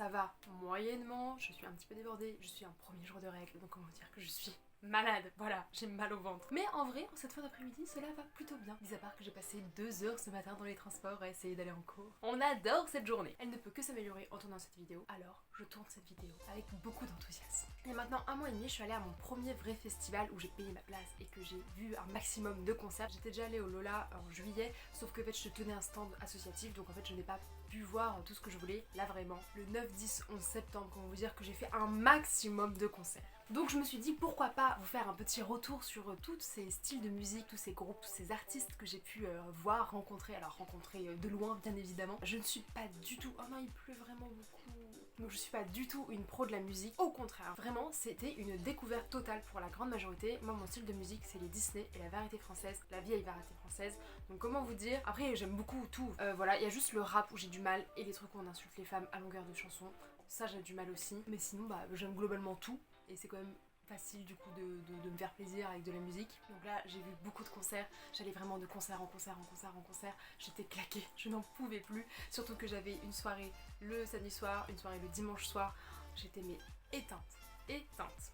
ça va moyennement, je suis un petit peu débordée, je suis un premier jour de règles, donc comment dire que je suis malade, voilà, j'ai mal au ventre. Mais en vrai, en cette fin d'après-midi, cela va plutôt bien. Mis à part que j'ai passé 2 heures ce matin dans les transports à essayer d'aller en cours. On adore cette journée. Elle ne peut que s'améliorer en tournant cette vidéo, alors je tourne cette vidéo avec beaucoup d'enthousiasme. Il y a maintenant 1 mois et demi, je suis allée à mon premier vrai festival où j'ai payé ma place et que j'ai vu un maximum de concerts. J'étais déjà allée au Lola en juillet, sauf que en fait je tenais un stand associatif, donc en fait je n'ai pas pu voir tout ce que je voulais. Là vraiment, le 9, 10, 11 septembre, comment vous dire que j'ai fait un maximum de concerts. Donc je me suis dit pourquoi pas vous faire un petit retour sur tous ces styles de musique, tous ces groupes, tous ces artistes que j'ai pu voir, rencontrer, alors rencontrer de loin bien évidemment. Je ne suis pas du tout, oh non il pleut vraiment beaucoup, donc je suis pas du tout une pro de la musique, au contraire, vraiment c'était une découverte totale pour la grande majorité. Moi mon style de musique c'est les Disney et la variété française, la vieille variété française, donc comment vous dire, après j'aime beaucoup tout, voilà, il y a juste le rap où j'ai du mal et les trucs où on insulte les femmes à longueur de chansons, ça j'ai du mal aussi, mais sinon bah j'aime globalement tout. Et c'est quand même facile du coup de me faire plaisir avec de la musique. Donc là j'ai vu beaucoup de concerts, j'allais vraiment de concert en concert en concert en concert, j'étais claquée, je n'en pouvais plus, surtout que j'avais une soirée le samedi soir, une soirée le dimanche soir, j'étais mais éteinte.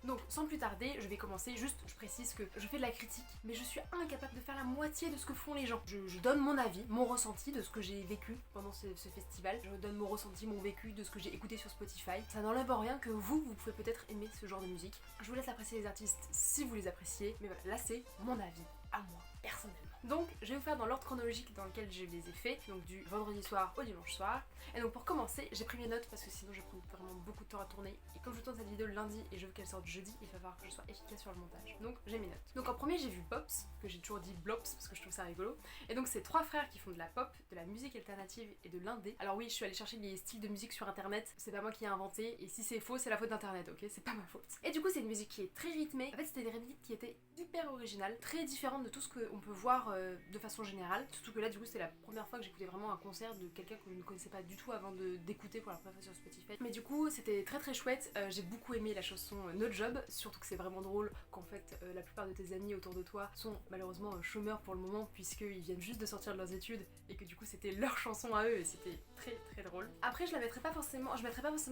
Donc sans plus tarder, je vais commencer, juste je précise que je fais de la critique, mais je suis incapable de faire la moitié de ce que font les gens. Je donne mon avis, mon ressenti de ce que j'ai vécu pendant ce festival, je donne mon ressenti, mon vécu de ce que j'ai écouté sur Spotify. Ça n'enlève en rien que vous pouvez peut-être aimer ce genre de musique. Je vous laisse apprécier les artistes si vous les appréciez, mais voilà, là c'est mon avis, à moi, personnellement. Donc je vais vous faire dans l'ordre chronologique dans lequel je les ai faits, donc du vendredi soir au dimanche soir. Et donc pour commencer, j'ai pris mes notes parce que sinon je prends vraiment beaucoup de temps à tourner. Et comme je tourne cette vidéo le lundi et je veux qu'elle sorte jeudi, il va falloir que je sois efficace sur le montage. Donc j'ai mes notes. Donc en premier j'ai vu Pops, que j'ai toujours dit Blops parce que je trouve ça rigolo. Et donc c'est 3 frères qui font de la pop, de la musique alternative et de l'indé. Alors oui, je suis allée chercher des styles de musique sur internet, c'est pas moi qui ai inventé, et si c'est faux, c'est la faute d'internet, ok? C'est pas ma faute. Et du coup c'est une musique qui est très rythmée. En fait c'était des rythmiques qui étaient hyper originales, très différentes de tout ce qu'on peut voir de façon générale. Surtout que là du coup c'était la première fois que j'écoutais vraiment un concert de quelqu'un que je ne connaissais pas du tout avant d'écouter pour la première fois sur Spotify. Mais du coup c'était très très chouette, j'ai beaucoup aimé la chanson No Job, surtout que c'est vraiment drôle qu'en fait la plupart de tes amis autour de toi sont malheureusement chômeurs pour le moment puisqu'ils viennent juste de sortir de leurs études et que du coup c'était leur chanson à eux et c'était très très drôle. Après je mettrais pas forcément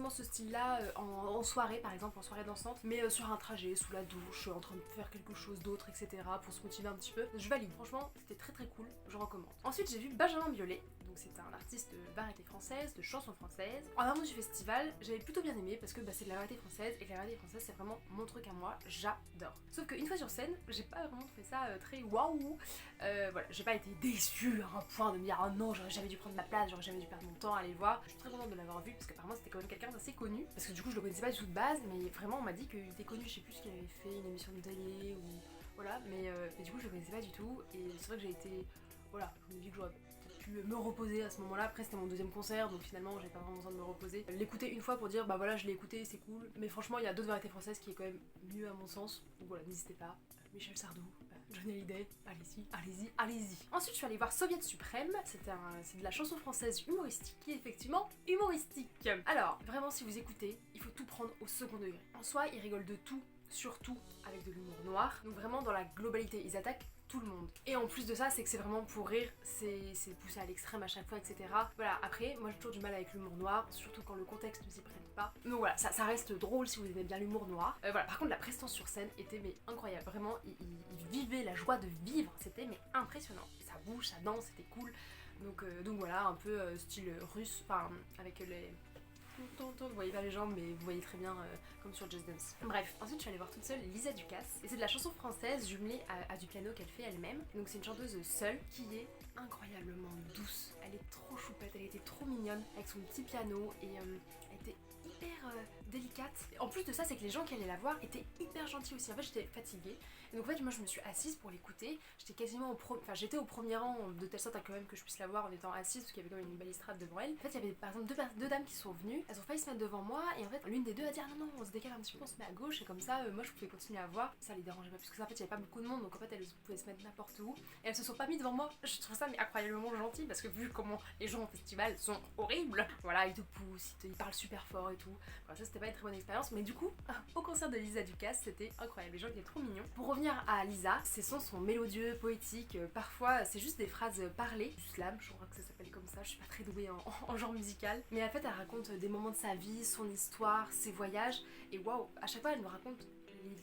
ce style là en soirée par exemple, en soirée dansante, mais sur un trajet, sous la douche, en train de faire quelque chose d'autre etc. pour se motiver un petit peu. Je valide, franchement c'était très très cool, je recommande. Ensuite j'ai vu Benjamin Biolay, donc c'est un artiste de variété française, de chansons françaises. En amont du festival, j'avais plutôt bien aimé parce que c'est de la variété française et la variété française c'est vraiment mon truc à moi, j'adore. Sauf qu'une fois sur scène, j'ai pas vraiment trouvé ça très waouh. Voilà, j'ai pas été déçue à un point de me dire oh non, j'aurais jamais dû prendre ma place, j'aurais jamais dû perdre mon temps à aller le voir. Je suis très contente de l'avoir vu parce qu'apparemment c'était quand même quelqu'un d'assez connu. Parce que du coup je le connaissais pas du tout de base, mais vraiment on m'a dit qu'il était connu, je sais plus ce qu'il avait fait, une émission de télé ou voilà, mais du coup je le connaissais pas du tout et c'est vrai que j'ai été, voilà, je me dis que j'aurais peut-être pu me reposer à ce moment-là. Après c'était mon 2e concert donc finalement j'ai pas vraiment besoin de me reposer. L'écouter une fois pour dire bah voilà je l'ai écouté, c'est cool, mais franchement il y a d'autres variétés françaises qui est quand même mieux à mon sens, donc voilà, n'hésitez pas. Michel Sardou, Johnny Hallyday, allez-y, allez-y, allez-y. Ensuite je suis allée voir Soviet Suprême, c'est de la chanson française humoristique qui est effectivement humoristique. Alors vraiment si vous écoutez, il faut tout prendre au second degré. En soi ils rigolent de tout, surtout avec de l'humour noir, donc vraiment dans la globalité, ils attaquent tout le monde. Et en plus de ça, c'est que c'est vraiment pour rire, c'est poussé à l'extrême à chaque fois, etc. Voilà, après, moi j'ai toujours du mal avec l'humour noir, surtout quand le contexte ne s'y prête pas. Donc voilà, ça reste drôle si vous aimez bien l'humour noir. Voilà, par contre la prestance sur scène était mais incroyable, vraiment, ils vivaient la joie de vivre, c'était mais impressionnant. Ça bouge, ça danse, c'était cool. Donc voilà, un peu style russe, enfin avec les... Vous voyez pas les jambes mais vous voyez très bien comme sur Just Dance. Bref, ensuite je suis allée voir toute seule Lisa Ducasse et c'est de la chanson française jumelée à du piano qu'elle fait elle-même. Donc c'est une chanteuse seule qui est incroyablement douce. Elle est trop choupette, elle était trop mignonne avec son petit piano et elle était hyper délicate. Et en plus de ça, c'est que les gens qui allaient la voir étaient hyper gentils aussi. En fait j'étais fatiguée et donc en fait moi je me suis assise pour l'écouter. J'étais quasiment j'étais au premier rang de telle sorte à quand même que je puisse la voir en étant assise parce qu'il y avait quand même une balustrade devant elle. En fait il y avait par exemple deux dames qui sont venues, elles ont failli se mettre devant moi et en fait l'une des deux a dit ah non on se décale un petit peu, on se met à gauche et comme ça moi je pouvais continuer à voir, ça les dérangeait pas plus que ça. En fait il y avait pas beaucoup de monde donc en fait elles pouvaient se mettre n'importe où et elles se sont pas mis devant moi. Je trouve ça mais incroyablement gentil parce que vu comment les gens au festival sont horribles, voilà ils te poussent, ils parlent super fort et tout, voilà, ça c'était pas une très bonne expérience, mais du coup, au concert de Lisa Ducasse, c'était incroyable, les gens étaient trop mignons. Pour revenir à Lisa, ses sons sont mélodieux, poétiques, parfois c'est juste des phrases parlées, du slam, je crois que ça s'appelle comme ça, je suis pas très douée en genre musical, mais en fait elle raconte des moments de sa vie, son histoire, ses voyages, et waouh, à chaque fois elle nous raconte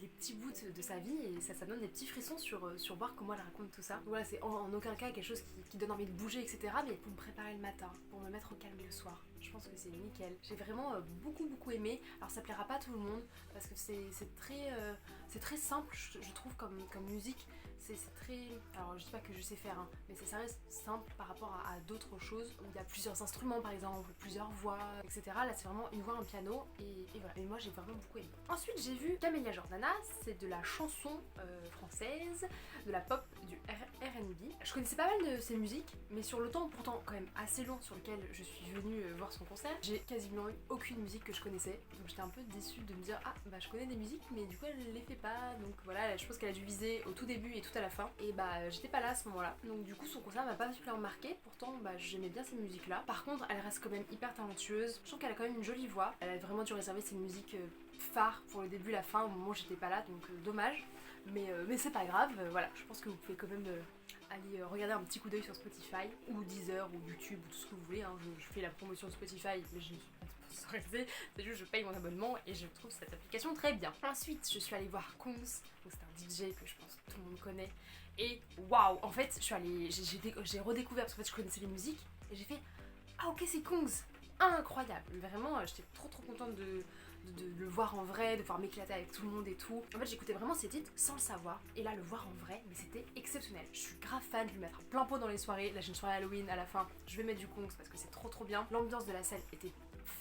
les petits bouts de sa vie et ça donne des petits frissons sur voir comment elle raconte tout ça. Donc voilà, c'est en aucun cas quelque chose qui donne envie de bouger, etc. Mais pour me préparer le matin, pour me mettre au calme le soir, je pense que c'est nickel. J'ai vraiment beaucoup aimé. Alors ça plaira pas à tout le monde parce que c'est très simple, je trouve, comme musique. C'est très... Alors je dis pas que je sais faire, hein, mais ça reste simple par rapport à d'autres choses où il y a plusieurs instruments par exemple, plusieurs voix, etc. Là c'est vraiment une voix, un piano et voilà. Et moi j'ai vraiment beaucoup aimé. Ensuite j'ai vu Camélia Jordana, c'est de la chanson française, de la pop, du R&B. Je connaissais pas mal de ses musiques, mais sur le temps pourtant quand même assez long sur lequel je suis venue voir son concert, j'ai quasiment eu aucune musique que je connaissais. Donc j'étais un peu déçue de me dire ah bah je connais des musiques mais du coup elle les fait pas. Donc voilà, je pense qu'elle a dû viser au tout début et tout à la fin. Et bah j'étais pas là à ce moment-là. Donc du coup son concert m'a pas particulièrement marqué. Pourtant bah j'aimais bien ces musiques là. Par contre elle reste quand même hyper talentueuse. Je trouve qu'elle a quand même une jolie voix. Elle a vraiment dû réserver ses musiques phares pour le début et la fin au moment où j'étais pas là. Donc dommage. Mais c'est pas grave. Voilà, je pense que vous pouvez quand même aller regarder un petit coup d'œil sur Spotify ou Deezer ou YouTube ou tout ce que vous voulez. Hein. Je fais la promotion de Spotify mais je ne suis pas sponsorisée. C'est juste je paye mon abonnement et je trouve cette application très bien. Ensuite je suis allée voir Kungs. C'est un DJ que je pense que tout le monde connaît. Et waouh, en fait, j'ai redécouvert parce qu'en fait je connaissais les musiques et j'ai fait ah ok c'est Kungs, incroyable. Vraiment, j'étais trop contente de le voir en vrai, de pouvoir m'éclater avec tout le monde et tout. En fait j'écoutais vraiment ces titres sans le savoir et là le voir en vrai, mais c'était exceptionnel. Je suis grave fan, je vais me mettre plein pot dans les soirées. Là j'ai une soirée Halloween à la fin, je vais mettre du Kungs parce que c'est trop bien. L'ambiance de la scène était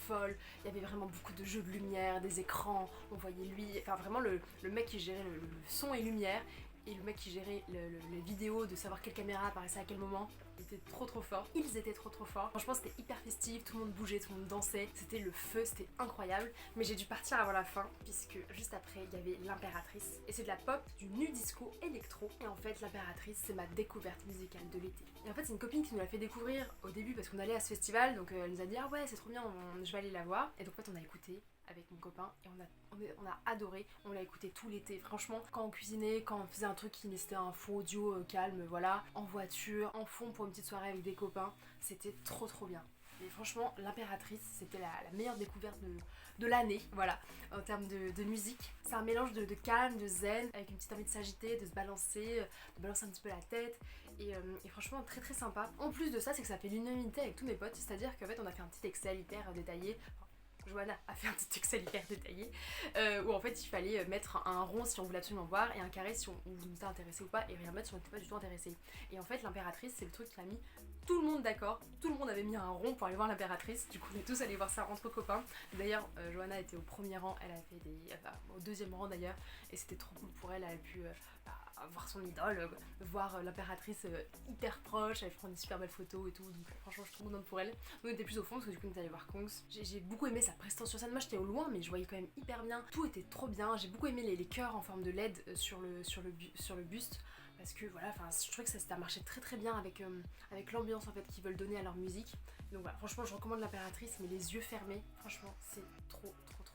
folle, il y avait vraiment beaucoup de jeux de lumière, des écrans, on voyait lui, enfin vraiment le mec qui gérait le son et lumière et le mec qui gérait les vidéos de savoir quelle caméra apparaissait à quel moment. Était trop fort, ils étaient trop forts. Franchement c'était hyper festif, tout le monde bougeait, tout le monde dansait, c'était le feu, c'était incroyable. Mais j'ai dû partir avant la fin puisque juste après il y avait l'Impératrice et c'est de la pop, du nu disco électro. Et en fait l'Impératrice c'est ma découverte musicale de l'été. Et en fait c'est une copine qui nous l'a fait découvrir au début parce qu'on allait à ce festival, donc elle nous a dit ah ouais c'est trop bien, je vais aller la voir. Et donc en fait on a écouté avec mon copain et on a adoré, on l'a écouté tout l'été. Franchement quand on cuisinait, quand on faisait un truc qui nécessitait un faux audio calme, voilà, en voiture, en fond pour une petite soirée avec des copains, c'était trop bien. Et franchement l'Impératrice c'était la meilleure découverte de l'année, voilà, en termes de musique. C'est un mélange de calme, de zen, avec une petite envie de s'agiter, de se balancer, de balancer un petit peu la tête. Et franchement très sympa. En plus de ça c'est que ça fait l'unanimité avec tous mes potes, c'est-à-dire qu'en fait on a fait un petit Excel hyper détaillé. Johanna a fait un petit Excel hyper détaillé où en fait il fallait mettre un rond si on voulait absolument voir et un carré si on était intéressé ou pas et rien mettre si on n'était pas du tout intéressé. Et en fait l'Impératrice c'est le truc qui a mis tout le monde d'accord, tout le monde avait mis un rond pour aller voir l'Impératrice, du coup on est tous allés voir ça entre copains. D'ailleurs Johanna était au premier rang, elle a fait au deuxième rang d'ailleurs et c'était trop cool pour elle, elle a pu voir son idole, voir l'Impératrice hyper proche, elle prend des super belles photos et tout, donc franchement je suis trop contente pour elle. Nous on était plus au fond parce que du coup on est allé voir Kungs. J'ai beaucoup aimé sa prestance sur scène, moi j'étais au loin mais je voyais quand même hyper bien, tout était trop bien, j'ai beaucoup aimé les cœurs en forme de LED sur le buste. Parce que voilà, je trouvais que ça marchait très bien avec l'ambiance en fait qu'ils veulent donner à leur musique. Donc voilà, franchement je recommande l'Impératrice mais les yeux fermés, franchement c'est trop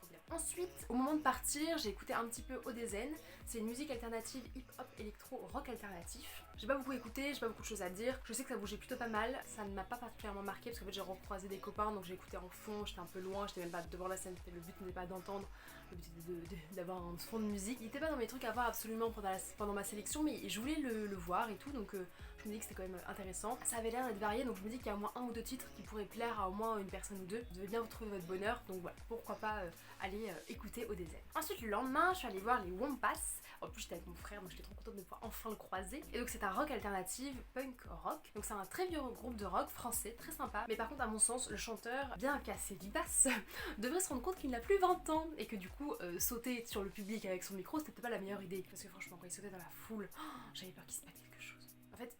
bien. Ensuite, au moment de partir, j'ai écouté un petit peu Odezen. C'est une musique alternative hip-hop électro rock alternatif. J'ai pas beaucoup écouté, j'ai pas beaucoup de choses à dire. Je sais que ça bougeait plutôt pas mal. Ça ne m'a pas particulièrement marqué parce qu'en fait j'ai recroisé des copains donc j'ai écouté en fond, j'étais un peu loin, j'étais même pas devant la scène. Le but n'était pas d'entendre, le but était d'avoir un fond de musique. Il était pas dans mes trucs à voir absolument pendant ma sélection mais je voulais le voir et tout donc je me dis que c'était quand même intéressant. Ça avait l'air d'être varié donc je me dis qu'il y a au moins un ou deux titres qui pourraient plaire à au moins une personne ou deux. Vous devez bien vous trouver votre bonheur donc voilà, pourquoi pas aller écouter Odezen. Ensuite le lendemain je suis allée voir les Wompas. En plus j'étais avec mon frère donc j'étais trop contente de pouvoir enfin le croiser. Et donc c'est un rock alternative, punk rock. Donc c'est un très vieux groupe de rock français, très sympa. Mais par contre à mon sens le chanteur, bien qu'assez vivace, devrait se rendre compte qu'il n'a plus 20 ans. Et que du coup sauter sur le public avec son micro c'était pas la meilleure idée. Parce que franchement quand il sautait dans la foule, j'avais peur qu'il se passe quelque chose. En fait,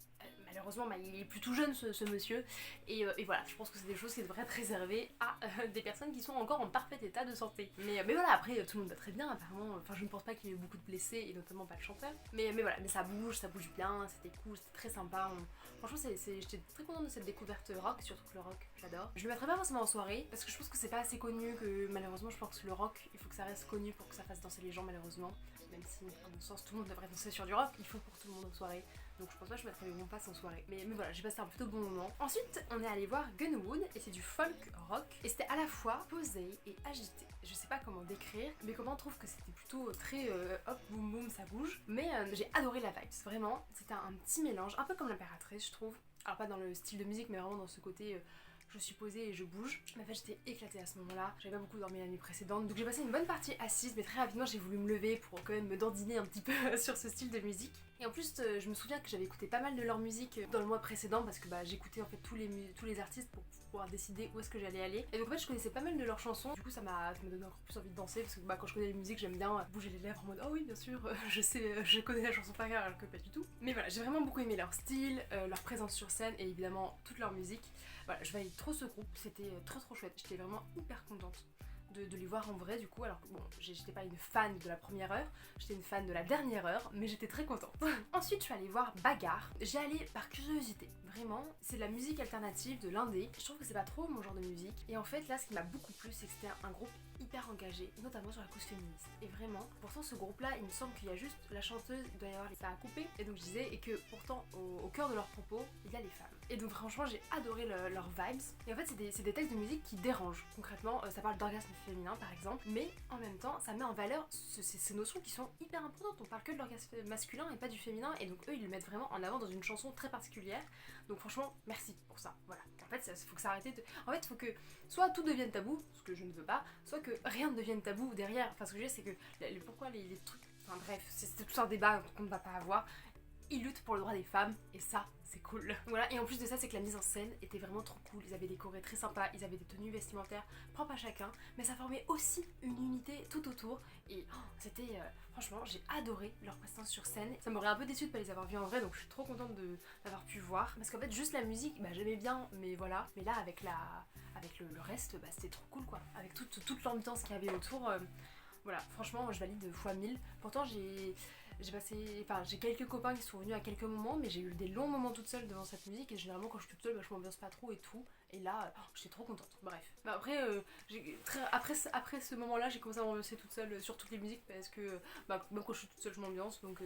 malheureusement, bah, il est plus tout jeune ce monsieur, et voilà, je pense que c'est des choses qui devraient être réservées à des personnes qui sont encore en parfait état de santé. Mais voilà, après, tout le monde va très bien, apparemment. Enfin, je ne pense pas qu'il y ait eu beaucoup de blessés, et notamment pas le chanteur. Mais voilà, mais ça bouge bien, c'était cool, c'était très sympa. Franchement, j'étais très contente de cette découverte rock, surtout que le rock, j'adore. Je le mettrai pas forcément en soirée, parce que je pense que c'est pas assez connu, que malheureusement, je pense que le rock, il faut que ça reste connu pour que ça fasse danser les gens, malheureusement. Même si, à mon sens, tout le monde devrait danser sur du rock, il faut pour tout le monde en soirée. Donc je pense pas que je mettrai les bons passes en soirée. Mais voilà, j'ai passé un plutôt bon moment. Ensuite, on est allé voir Gunwood, et c'est du folk rock. Et c'était à la fois posé et agité. Je sais pas comment décrire, mais comment on trouve que c'était plutôt très hop, boum boum, ça bouge. Mais j'ai adoré la vibe, vraiment. C'était un petit mélange, un peu comme l'impératrice, je trouve. Alors pas dans le style de musique, mais vraiment dans ce côté... je suis posée et je bouge. Mais en fait, j'étais éclatée à ce moment-là. J'avais pas beaucoup dormi la nuit précédente. Donc j'ai passé une bonne partie assise, mais très rapidement j'ai voulu me lever pour quand même me dandiner un petit peu sur ce style de musique. Et en plus, je me souviens que j'avais écouté pas mal de leur musique dans le mois précédent parce que j'écoutais en fait tous les artistes pour pouvoir décider où est-ce que j'allais aller. Et donc en fait, je connaissais pas mal de leurs chansons. Du coup, ça m'a donné encore plus envie de danser parce que quand je connais les musiques, j'aime bien bouger les lèvres en mode oh oui, bien sûr, je connais la chanson par cœur alors que pas du tout. Mais voilà, j'ai vraiment beaucoup aimé leur style, leur présence sur scène et évidemment toute leur musique. Voilà, je valide trop ce groupe, c'était trop chouette, j'étais vraiment hyper contente de les voir en vrai du coup, alors que bon, j'étais pas une fan de la première heure, j'étais une fan de la dernière heure, mais j'étais très contente. Ensuite je suis allée voir Bagarre, j'y allais par curiosité, vraiment, c'est de la musique alternative, de l'indé, je trouve que c'est pas trop mon genre de musique, et en fait là ce qui m'a beaucoup plu c'est que c'était un groupe hyper engagé, notamment sur la cause féministe, et vraiment, pourtant ce groupe là il me semble qu'il y a juste la chanteuse, il doit y avoir ça à couper, et donc je disais, et que pourtant au cœur de leurs propos, il y a les femmes. Et donc franchement j'ai adoré leurs vibes. Et en fait c'est des textes de musique qui dérangent. Concrètement ça parle d'orgasme féminin par exemple. Mais en même temps ça met en valeur ces notions qui sont hyper importantes. On parle que de l'orgasme masculin et pas du féminin. Et donc eux ils le mettent vraiment en avant dans une chanson très particulière. Donc franchement merci pour ça. Voilà. En fait faut que ça arrête de... En fait faut que soit tout devienne tabou, ce que je ne veux pas, soit que rien ne devienne tabou derrière. Enfin ce que je veux dire c'est que pourquoi les trucs... Enfin bref, c'est tout un débat qu'on ne va pas avoir. Ils luttent pour le droit des femmes et ça c'est cool. Voilà, et en plus de ça c'est que la mise en scène était vraiment trop cool, ils avaient des chorés très sympas, ils avaient des tenues vestimentaires propres à chacun, mais ça formait aussi une unité tout autour et c'était franchement j'ai adoré leur présence sur scène. Ça m'aurait un peu déçu de pas les avoir vus en vrai, donc je suis trop contente d'avoir pu voir, parce qu'en fait juste la musique j'aimais bien, mais voilà, mais là avec le reste c'était trop cool quoi, avec toute l'ambiance qu'il y avait autour. Voilà, franchement je valide fois 1000. Pourtant j'ai quelques copains qui sont venus à quelques moments, mais j'ai eu des longs moments toute seule devant cette musique, et généralement quand je suis toute seule je m'ambiance pas trop et tout, et là j'étais trop contente. Bref, après après ce moment là j'ai commencé à m'ambiancer toute seule sur toutes les musiques, parce que même quand je suis toute seule je m'ambiance, donc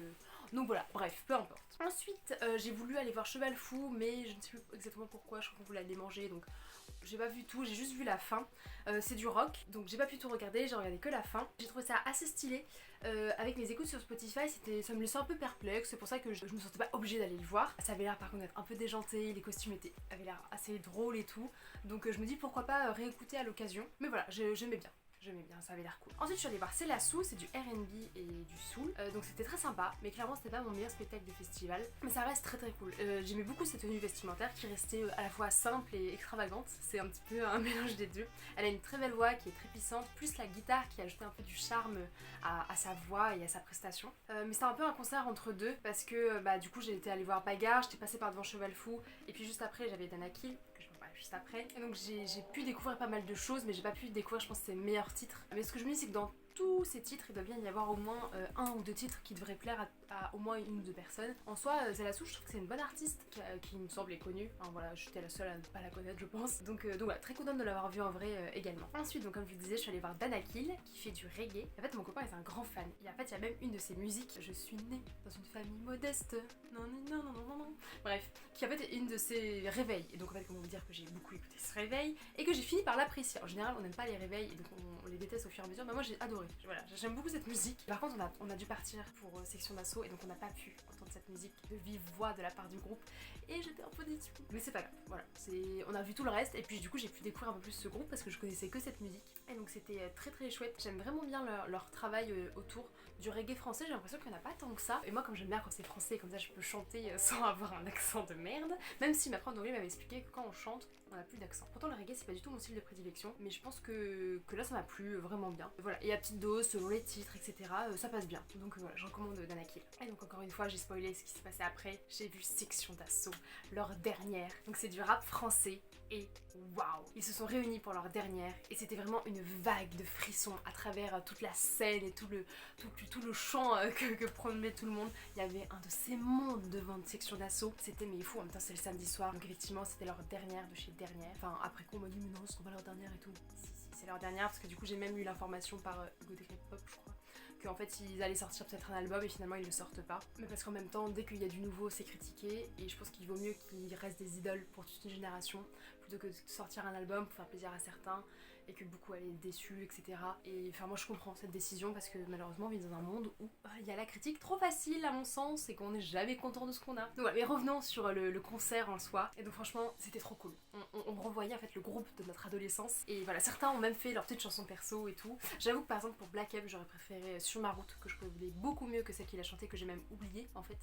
voilà, bref, peu importe. Ensuite j'ai voulu aller voir Cheval Fou, mais je ne sais plus exactement pourquoi, je crois qu'on voulait aller manger, donc j'ai pas vu tout, j'ai juste vu la fin. C'est du rock, donc j'ai pas pu tout regarder, j'ai regardé que la fin. J'ai trouvé ça assez stylé. Avec mes écoutes sur Spotify, ça me laissait un peu perplexe, c'est pour ça que je me sentais pas obligée d'aller le voir. Ça avait l'air par contre d'être un peu déjanté, les costumes avaient l'air assez drôles et tout. Donc je me dis pourquoi pas réécouter à l'occasion. Mais voilà, j'aimais bien. J'aimais bien, ça avait l'air cool. Ensuite je suis allée voir C'est la Sou, c'est du R&B et du soul, donc c'était très sympa, mais clairement c'était pas mon meilleur spectacle de festival, mais ça reste très cool. J'aimais beaucoup cette tenue vestimentaire qui restait à la fois simple et extravagante, c'est un petit peu un mélange des deux. Elle a une très belle voix qui est très puissante, plus la guitare qui ajoutait un peu du charme à sa voix et à sa prestation. Mais c'était un peu un concert entre deux, parce que du coup j'ai été allée voir Bagarre, j'étais passée par devant Cheval Fou, et puis juste après j'avais Dana Kill, juste après. Et donc j'ai pu découvrir pas mal de choses, mais j'ai pas pu découvrir je pense ses meilleurs titres. Mais ce que je me dis c'est que dans tous ces titres, il doit bien y avoir au moins un ou deux titres qui devraient plaire à au moins une ou deux personnes. En soi, C'est la Souche, je trouve que c'est une bonne artiste qui me semble est connue. Enfin, voilà, j'étais la seule à ne pas la connaître, je pense. Donc voilà, très contente de l'avoir vue en vrai également. Ensuite, donc comme je vous disais, je suis allée voir Dana Kill qui fait du reggae. En fait, mon copain est un grand fan. Et en fait, il y a même une de ses musiques. Je suis née dans une famille modeste. Non, non, non, non, non, non. Bref, qui en fait est une de ses réveils. Et donc en fait, comment vous dire que j'ai beaucoup écouté ce réveil et que j'ai fini par l'apprécier. En général, on n'aime pas les réveils et donc on les déteste au fur et à mesure. Mais moi, j'ai adoré. Voilà, j'aime beaucoup cette musique. Par contre, on a dû partir pour section d'assaut et donc on n'a pas pu entendre cette musique de vive voix de la part du groupe et j'étais un peu déçue. Mais c'est pas grave, voilà. On a vu tout le reste et puis du coup j'ai pu découvrir un peu plus ce groupe parce que je connaissais que cette musique. Et donc c'était très chouette. J'aime vraiment bien leur travail autour du reggae français. J'ai l'impression qu'il n'y en a pas tant que ça. Et moi comme j'aime bien quand c'est français, comme ça je peux chanter sans avoir un accent de merde. Même si ma prof d'anglais m'avait expliqué que quand on chante, on n'a plus d'accent. Pourtant le reggae c'est pas du tout mon style de prédilection, mais je pense que là ça m'a plu vraiment bien. Voilà. Et la petite petite dose selon les titres, etc. Ça passe bien. Donc voilà, je recommande Danakil. Et donc encore une fois, j'ai spoilé ce qui s'est passé après. J'ai vu Section d'Assaut, leur dernière. Donc c'est du rap français et waouh! Ils se sont réunis pour leur dernière et c'était vraiment une vague de frissons à travers toute la scène et tout le chant que promenait tout le monde. Il y avait un de ces mondes devant une Section d'Assaut. C'était mais fou, en même temps c'est le samedi soir. Donc effectivement c'était leur dernière de chez dernière. Enfin après qu'on m'a dit mais non ce sera pas leur dernière et tout. Si c'est leur dernière parce que du coup j'ai même eu l'information par Hugo Décrypte Pop je crois. Qu'en fait ils allaient sortir peut-être un album et finalement ils le sortent pas. Mais parce qu'en même temps dès qu'il y a du nouveau c'est critiqué et je pense qu'il vaut mieux qu'il reste des idoles pour toute une génération plutôt que de sortir un album pour faire plaisir à certains et que beaucoup allaient être déçus, etc. Et enfin moi je comprends cette décision parce que malheureusement on vit dans un monde où il y a la critique trop facile à mon sens et qu'on n'est jamais content de ce qu'on a. Donc voilà, mais revenons sur le concert en soi. Et donc franchement c'était trop cool. On revoyait en fait le groupe de notre adolescence et voilà, certains ont même fait leur petite chanson perso et tout. J'avoue que par exemple pour Black M j'aurais préféré Sur ma route que je connais beaucoup mieux que celle qu'il a chantée que j'ai même oubliée en fait.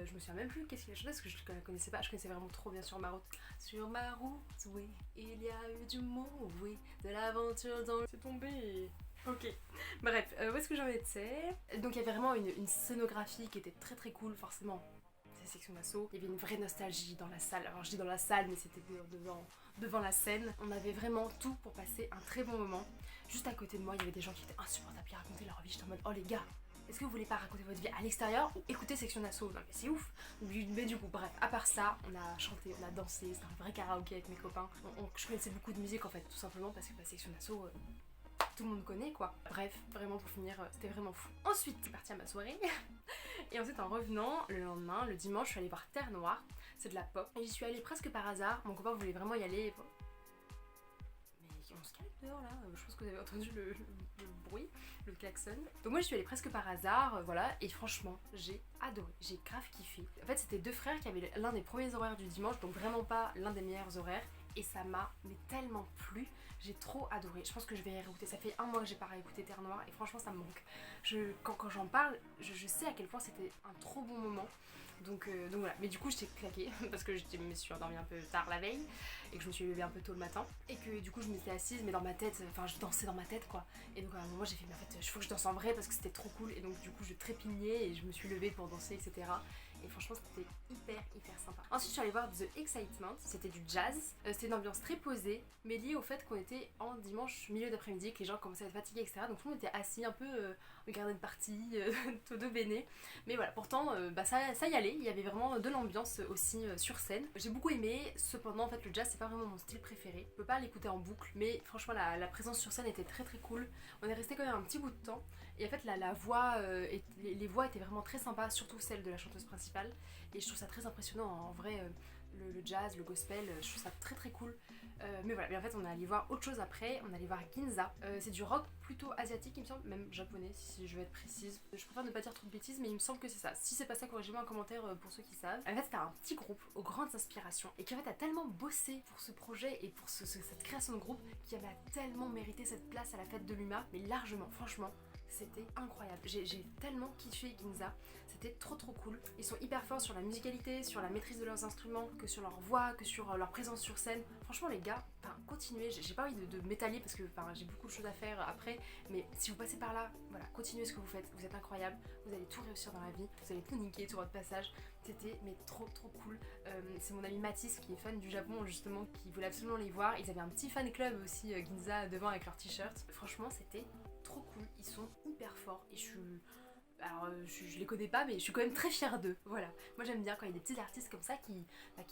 Je me souviens même plus qu'est-ce qu'il a chanté parce que je la connaissais pas, je connaissais vraiment trop bien Sur ma route. Sur ma route, oui, il y a eu du monde, oui, de l'aventure dans... C'est tombé. Ok, bref, où est-ce que j'en étais? Donc il y avait vraiment une scénographie qui était très très cool, forcément. C'est Section d'Assaut. Il y avait une vraie nostalgie dans la salle. Alors je dis dans la salle, mais c'était devant la scène. On avait vraiment tout pour passer un très bon moment. Juste à côté de moi, il y avait des gens qui étaient insupportables à raconter leur vie. J'étais en mode, oh les gars, est-ce que vous voulez pas raconter votre vie à l'extérieur ou écouter Section d'Assaut? Non mais c'est ouf. Mais du coup bref, à part ça, on a chanté, on a dansé, c'était un vrai karaoké avec mes copains. Je connaissais beaucoup de musique en fait, tout simplement parce que Section d'Assaut, tout le monde connaît quoi. Bref, vraiment pour finir, c'était vraiment fou. Ensuite, c'est parti à ma soirée. Et ensuite en revenant, le lendemain, le dimanche, je suis allée voir Terre Noire, c'est de la pop. Et j'y suis allée presque par hasard, mon copain voulait vraiment y aller. On se calme dehors là, je pense que vous avez entendu le bruit, le klaxon. Donc moi je suis allée presque par hasard, voilà, et franchement j'ai adoré, j'ai grave kiffé. En fait c'était deux frères qui avaient l'un des premiers horaires du dimanche, donc vraiment pas l'un des meilleurs horaires, et ça m'a tellement plu, j'ai trop adoré. Je pense que je vais y réécouter, ça fait un mois que j'ai pas réécouté Terre Noire, et franchement ça me manque. Quand j'en parle, je sais à quel point c'était un trop bon moment. Donc voilà, mais du coup j'étais claquée parce que je me suis endormie un peu tard la veille et que je me suis levée un peu tôt le matin et que du coup je m'étais assise mais dans ma tête, enfin je dansais dans ma tête quoi. Et donc à un moment j'ai fait mais en fait il faut que je danse en vrai parce que c'était trop cool et donc du coup je trépignais et je me suis levée pour danser etc. Et franchement c'était hyper sympa. Ensuite je suis allée voir The Excitement, c'était du jazz, c'était une ambiance très posée mais liée au fait qu'on était en dimanche milieu d'après-midi, que les gens commençaient à être fatigués etc. Donc tout le monde était assis un peu regarder une partie, tout de béné. Mais voilà, pourtant ça y allait, il y avait vraiment de l'ambiance aussi sur scène. J'ai beaucoup aimé, cependant en fait le jazz c'est pas vraiment mon style préféré. Je peux pas l'écouter en boucle, mais franchement la présence sur scène était très cool. On est resté quand même un petit bout de temps. Et en fait la voix, les voix étaient vraiment très sympas, surtout celle de la chanteuse principale. Et je trouve ça très impressionnant en vrai. Le jazz, le gospel, je trouve ça très cool. Mais voilà, mais en fait on est allé voir autre chose après, on est allé voir Ginza. C'est du rock plutôt asiatique il me semble, même japonais si je veux être précise. Je préfère ne pas dire trop de bêtises mais il me semble que c'est ça. Si c'est pas ça, corrigez-moi en commentaire pour ceux qui savent. En fait c'était un petit groupe aux grandes inspirations et qui en fait a tellement bossé pour ce projet et pour cette création de groupe qui avait tellement mérité cette place à la fête de l'UMA, mais largement, franchement. C'était incroyable, j'ai tellement kiffé Ginza, c'était trop cool. Ils sont hyper forts sur la musicalité, sur la maîtrise de leurs instruments, que sur leur voix, que sur leur présence sur scène. Franchement les gars, continuez, j'ai pas envie de m'étaler parce que j'ai beaucoup de choses à faire après, mais si vous passez par là, voilà, continuez ce que vous faites, vous êtes incroyable, vous allez tout réussir dans la vie, vous allez tout niquer sur votre passage. C'était mais trop cool. C'est mon ami Mathis qui est fan du Japon justement, qui voulait absolument les voir. Ils avaient un petit fan club aussi Ginza devant avec leur t-shirt. Franchement c'était trop cool, ils sont hyper forts et je les connais pas mais je suis quand même très fière d'eux, voilà. Moi j'aime bien quand il y a des petits artistes comme ça qui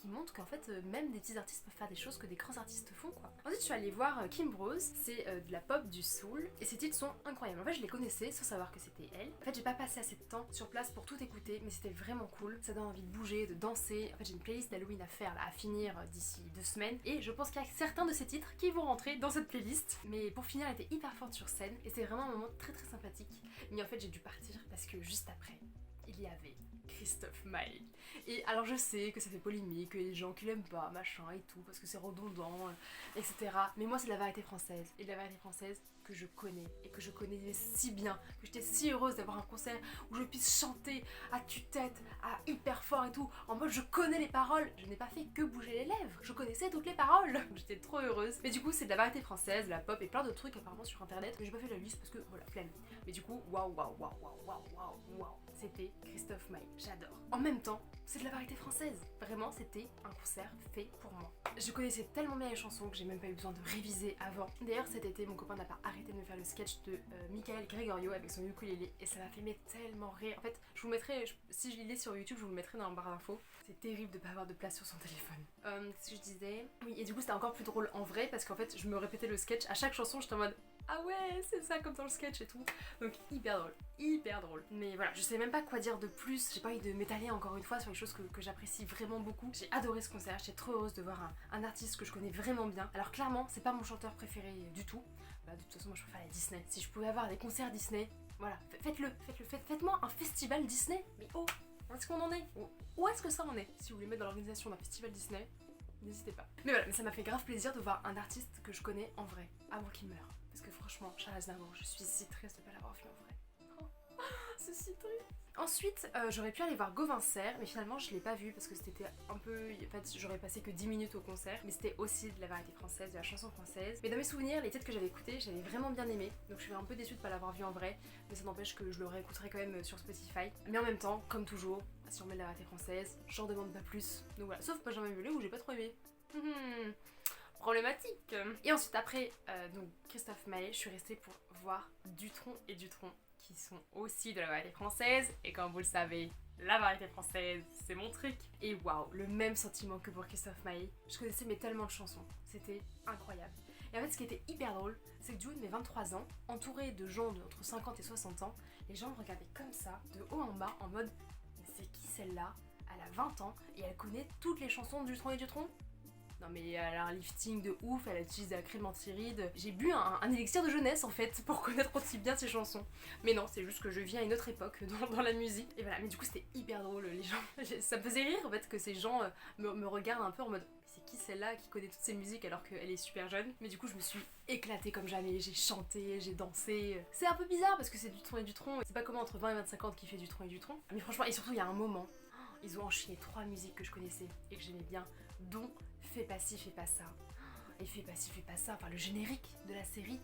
montrent qu'en fait même des petits artistes peuvent faire des choses que des grands artistes font quoi. Ensuite je suis allée voir Kim Rose, c'est de la pop, du soul et ses titres sont incroyables. En fait je les connaissais sans savoir que c'était elle. En fait j'ai pas passé assez de temps sur place pour tout écouter mais c'était vraiment cool, ça donne envie de bouger, de danser. En fait j'ai une playlist d'Halloween à faire là, à finir d'ici 2 semaines et je pense qu'il y a certains de ces titres qui vont rentrer dans cette playlist. Mais pour finir elle était hyper forte sur scène et c'est vraiment un moment très sympathique. Mais en fait j'ai dû partir parce que juste après, il y avait Christophe Maé. Et alors je sais que ça fait polémique, que les gens qui l'aiment pas, machin et tout, parce que c'est redondant, etc. Mais moi c'est de la variété française. Et de la variété française, que je connais et que je connais si bien, que j'étais si heureuse d'avoir un concert où je puisse chanter à tue-tête, à hyper fort et tout, en mode je connais les paroles. Je n'ai pas fait que bouger les lèvres, je connaissais toutes les paroles. J'étais trop heureuse. Mais du coup c'est de la variété française, de la pop et plein d'autres trucs apparemment sur internet, mais j'ai pas fait la liste parce que voilà, flemme. Mais du coup, waouh, c'était Christophe Maé, j'adore. En même temps, c'est de la variété française. Vraiment, c'était un concert fait pour moi. Je connaissais tellement bien les chansons que j'ai même pas eu besoin de réviser avant. D'ailleurs, cet été, mon copain n'a pas arrêté de me faire le sketch de Michael Gregorio avec son ukulélé et ça m'a fait tellement rire. En fait, je vous mettrai, si je l'ai sur YouTube, je vous le mettrai dans la barre d'infos. C'est terrible de pas avoir de place sur son téléphone. Ce que je disais. Oui, et du coup, c'était encore plus drôle en vrai parce qu'en fait, je me répétais le sketch à chaque chanson, j'étais en mode ah ouais, c'est ça comme dans le sketch et tout. Donc hyper drôle, hyper drôle. Mais voilà, je sais même pas quoi dire de plus. J'ai pas envie de m'étaler encore une fois sur les choses que j'apprécie vraiment beaucoup. J'ai adoré ce concert, j'étais trop heureuse de voir un artiste que je connais vraiment bien. Alors clairement, c'est pas mon chanteur préféré du tout. Bah, de toute façon, moi je préfère la Disney. Si je pouvais avoir des concerts Disney, voilà, faites-moi un festival Disney. Mais oh, où est-ce qu'on en est? Où est-ce que ça en est? Si vous voulez mettre dans l'organisation d'un festival Disney, n'hésitez pas. Mais voilà, mais ça m'a fait grave plaisir de voir un artiste que je connais en vrai, avant qu'il meure. Parce que franchement, Charles Aznavour, je suis si triste de pas l'avoir vu en vrai. Oh, c'est si triste. Ensuite, j'aurais pu aller voir Gauvin Serre, mais finalement je l'ai pas vu parce que c'était un peu... En fait, j'aurais passé que 10 minutes au concert, mais c'était aussi de la variété française, de la chanson française. Mais dans mes souvenirs, les titres que j'avais écoutés, j'avais vraiment bien aimé, donc je suis un peu déçue de pas l'avoir vu en vrai, mais ça n'empêche que je le réécouterai quand même sur Spotify. Mais en même temps, comme toujours, si on met de la variété française, j'en demande pas plus. Donc voilà, sauf Benjamin Biolay où j'ai pas trop aimé. Problématique. Et ensuite après donc Christophe Maé, je suis restée pour voir Dutronc et Dutronc qui sont aussi de la variété française et comme vous le savez, la variété française c'est mon truc. Et waouh, le même sentiment que pour Christophe Maé, je connaissais mais tellement de chansons, c'était incroyable. Et en fait ce qui était hyper drôle, c'est que du haut de mes 23 ans, entourée de gens de entre 50 et 60 ans, les gens me regardaient comme ça, de haut en bas, en mode mais c'est qui celle-là? Elle a 20 ans et elle connaît toutes les chansons de Dutronc et Dutronc. Non mais elle a un lifting de ouf, elle utilise de la crème anti-rides. J'ai bu un élixir de jeunesse en fait pour connaître aussi bien ses chansons. Mais non, c'est juste que je vis à une autre époque dans la musique. Et voilà, mais du coup c'était hyper drôle, les gens. Ça me faisait rire en fait que ces gens me regardent un peu en mode c'est qui celle-là qui connaît toutes ces musiques alors qu'elle est super jeune. Mais du coup je me suis éclatée comme jamais, j'ai chanté, j'ai dansé. C'est un peu bizarre parce que c'est Dutronc et Dutronc. C'est pas comme entre 20 et 25 ans qui fait Dutronc et Dutronc. Mais franchement, et surtout il y a un moment, ils ont enchaîné 3 musiques que je connaissais et que j'aimais bien, dont Fais pas ci, fais pas ça. Et fais pas ci, fais pas ça. Enfin, le générique de la série,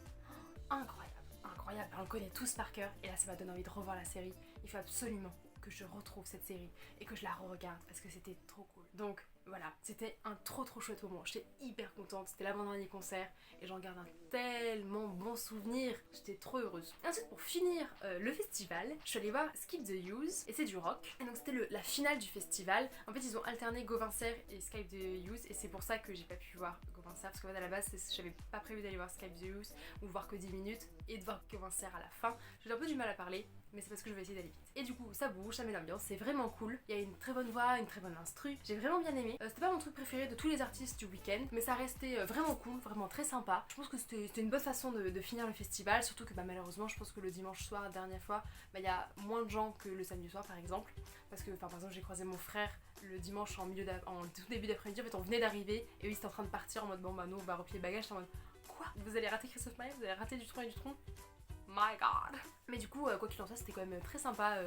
incroyable, incroyable. On le connaît tous par cœur. Et là, ça m'a donné envie de revoir la série. Il faut absolument que je retrouve cette série et que je la re-regarde parce que c'était trop cool. Donc voilà, c'était un trop chouette moment. J'étais hyper contente. C'était l'avant-dernier concert et j'en garde un tellement bon souvenir. J'étais trop heureuse. Et ensuite, pour finir le festival, je suis allée voir Skip the Use et c'est du rock. Et donc c'était la finale du festival. En fait, ils ont alterné Gauvin Serre et Skip the Use et c'est pour ça que j'ai pas pu voir Gauvin Serre parce qu'en fait à la base, j'avais pas prévu d'aller voir Skip the Use ou voir que 10 minutes et de voir Gauvin Serre à la fin. J'ai un peu du mal à parler, mais c'est parce que je vais essayer d'aller vite. Et du coup, ça bouge, ça met l'ambiance, c'est vraiment cool. Il y a une très bonne voix, une très bonne instru. J'ai vraiment bien aimé. C'était pas mon truc préféré de tous les artistes du week-end, mais ça restait vraiment cool, vraiment très sympa. Je pense que c'était une bonne façon de finir le festival, surtout que malheureusement, je pense que le dimanche soir, dernière fois, il y a moins de gens que le samedi soir par exemple. Parce que, par exemple, j'ai croisé mon frère le dimanche en tout début d'après-midi. En fait, on venait d'arriver et eux, ils étaient en train de partir en mode bon, nous, on va replier les bagages. En mode quoi? Vous allez rater Christophe Maé? Vous allez rater Dutronc et Dutronc? My god. Mais du coup, quoi qu'il en soit, c'était quand même très sympa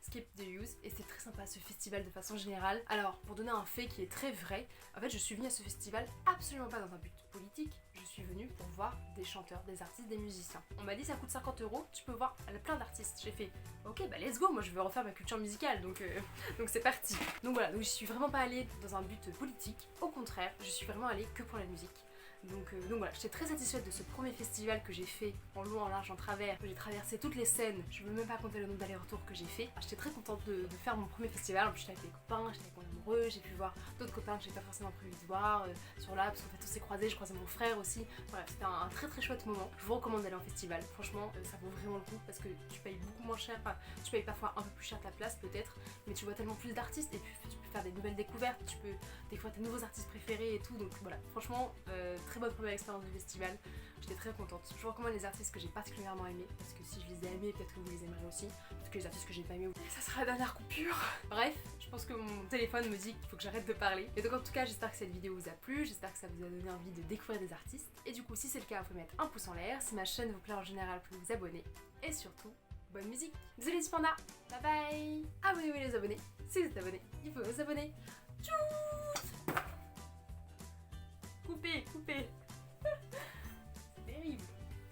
Skip the Use et c'était très sympa ce festival de façon générale. Alors, pour donner un fait qui est très vrai, en fait, je suis venue à ce festival absolument pas dans un but politique. Je suis venue pour voir des chanteurs, des artistes, des musiciens. On m'a dit ça coûte 50 €, tu peux voir plein d'artistes. J'ai fait ok, bah let's go, moi je veux refaire ma culture musicale donc c'est parti. Donc voilà, donc je suis vraiment pas allée dans un but politique. Au contraire, je suis vraiment allée que pour la musique. Donc voilà, j'étais très satisfaite de ce premier festival que j'ai fait en long, en large, en travers, que j'ai traversé toutes les scènes, je veux même pas compter le nombre d'allers-retours que j'ai fait. J'étais très contente de faire mon premier festival, en plus j'étais avec des copains, j'étais avec mon amoureux, j'ai pu voir d'autres copains que j'ai pas forcément prévu de voir sur là, parce qu'en fait on s'est croisés, je croisais mon frère aussi. Voilà, c'était un très chouette moment. Je vous recommande d'aller en festival, franchement ça vaut vraiment le coup parce que tu payes beaucoup moins cher, enfin tu payes parfois un peu plus cher ta place peut-être, mais tu vois tellement plus d'artistes et puis tu peux faire des nouvelles découvertes, tu peux découvrir tes nouveaux artistes préférés et tout, donc voilà, franchement très bonne première expérience du festival, j'étais très contente. Je vous recommande les artistes que j'ai particulièrement aimés, parce que si je les ai aimés, peut-être que vous les aimerez aussi, parce que les artistes que j'ai pas aimés, ça sera la dernière coupure. Bref, je pense que mon téléphone me dit qu'il faut que j'arrête de parler. Et donc en tout cas, j'espère que cette vidéo vous a plu, j'espère que ça vous a donné envie de découvrir des artistes. Et du coup, si c'est le cas, vous pouvez mettre un pouce en l'air. Si ma chaîne vous plaît en général, vous pouvez vous abonner. Et surtout, bonne musique. Désolé les pandas. Bye bye. Abonnez-vous les abonnés. Si vous êtes abonnés, il faut vous abonner. Tchou.